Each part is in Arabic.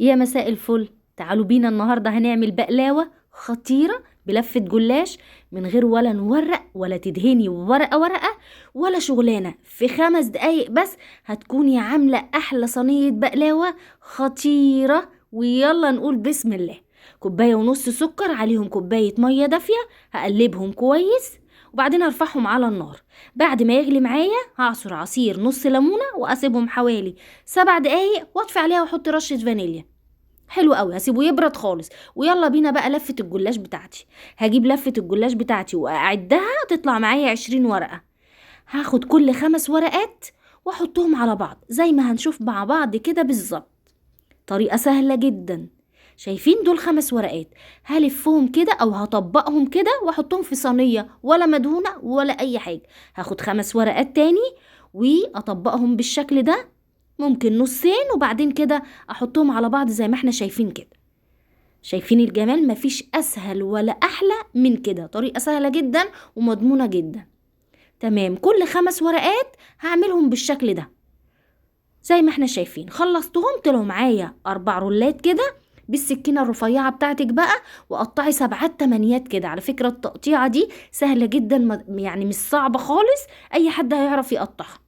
يا مساء الفل. تعالوا بينا النهاردة هنعمل بقلاوة خطيرة بلفة جلاش من غير ولا نورق ولا تدهني ورقة ولا شغلانة. في 5 دقايق بس هتكوني عاملة أحلى صينية بقلاوة خطيرة. ويلا نقول بسم الله. 1.5 كوب سكر، عليهم 1 كوب مية دافية، هقلبهم كويس وبعدين هرفعهم على النار. بعد ما يغلي معايا هعصر عصير نص ليمونة واسيبهم حوالي 7 دقايق واطفي عليها واحط رشة فانيليا. حلو قوي، هسيبه يبرد خالص. ويلا بينا بقى لفة الجلاش بتاعتي. هجيب لفة الجلاش بتاعتي واعدها تطلع معايا 20 ورقة. هاخد كل 5 ورقات واحطهم على بعض زي ما هنشوف مع بعض كده بالظبط. طريقة سهلة جدا. شايفين دول 5 ورقات؟ هلفهم كده او هطبقهم كده واحطهم في صينية ولا مدهونة ولا اي حاجة. هاخد 5 ورقات تاني واطبقهم بالشكل ده، ممكن نصين، وبعدين كده احطهم على بعض زي ما احنا شايفين كده. شايفين الجمال؟ مفيش اسهل ولا احلى من كده. طريقة سهلة جدا ومضمونة جدا. تمام، كل 5 ورقات هعملهم بالشكل ده زي ما احنا شايفين. خلصتهم، طلعوا معايا 4 رولات كده. بالسكينة الرفيعة بتاعتك بقى وقطعي 7 8 كده. على فكرة التقطيعة دي سهلة جدا، يعني مش صعبة خالص، اي حد هيعرف يقطعها.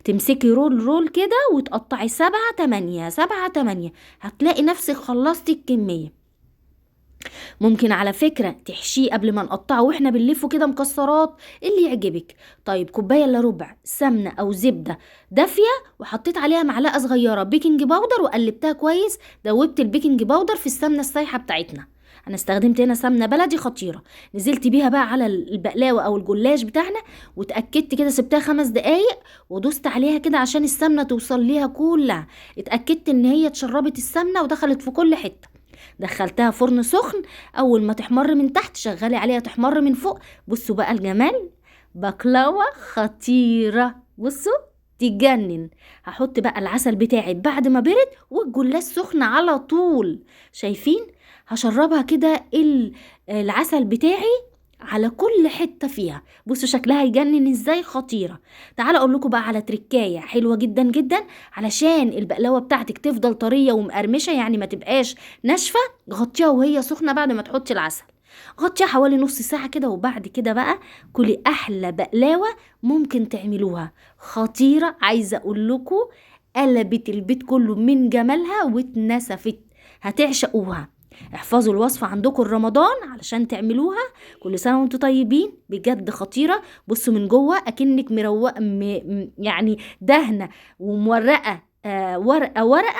تمسكي رول كده وتقطعي 7 8 هتلاقي نفسك خلصتي الكمية. ممكن على فكرة تحشيه قبل ما نقطعه واحنا بنلفه كده مكسرات، اللي يعجبك. طيب 1.25 كوب سمنة او زبدة دافية، وحطيت عليها معلقة صغيرة بيكنج باودر وقلبتها كويس. دوبت البيكنج باودر في السمنة السايحة بتاعتنا. انا استخدمت هنا سمنة بلدي خطيرة. نزلت بيها بقى على البقلاوة او الجلاش بتاعنا واتأكدت كده، سبتها 5 دقايق ودوست عليها كده عشان السمنة توصل ليها كلها. اتأكدت ان هي اتشربت السمنة ودخلت في كل حتة. دخلتها فرن سخن، اول ما تحمر من تحت شغلي عليها تحمر من فوق. بصوا بقى الجمال، بقلاوة خطيرة، بصوا تجنن. هحط بقى العسل بتاعي بعد ما برد والجلاش سخن على طول. شايفين؟ هشربها كده العسل بتاعي على كل حتة فيها. بصوا شكلها يجنن ازاي، خطيرة. تعالى اقول لكم بقى على تركاية حلوة جدا جدا علشان البقلاوة بتاعتك تفضل طرية ومقرمشة، يعني ما تبقاش ناشفة. غطيها وهي سخنة بعد ما تحطي العسل. غطيها حوالي نص ساعة كده، وبعد كده بقى كلي احلى بقلاوة ممكن تعملوها. خطيرة، عايزة اقول لكم قلبت البيت كله من جمالها واتنسفت. هتعشقوها. احفظوا الوصفة عندكم رمضان علشان تعملوها. كل سنة وانتم طيبين، بجد خطيرة. بصوا من جوه اكنك مروقة يعني دهنة ومورقة، ورقة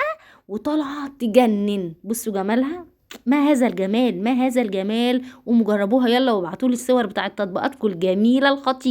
وطالعة تجنن. بصوا جمالها، ما هذا الجمال، ما هذا الجمال. ومجربوها يلا وابعتولي الصور بتاعت تطبيقاتكم الجميلة الخطيرة.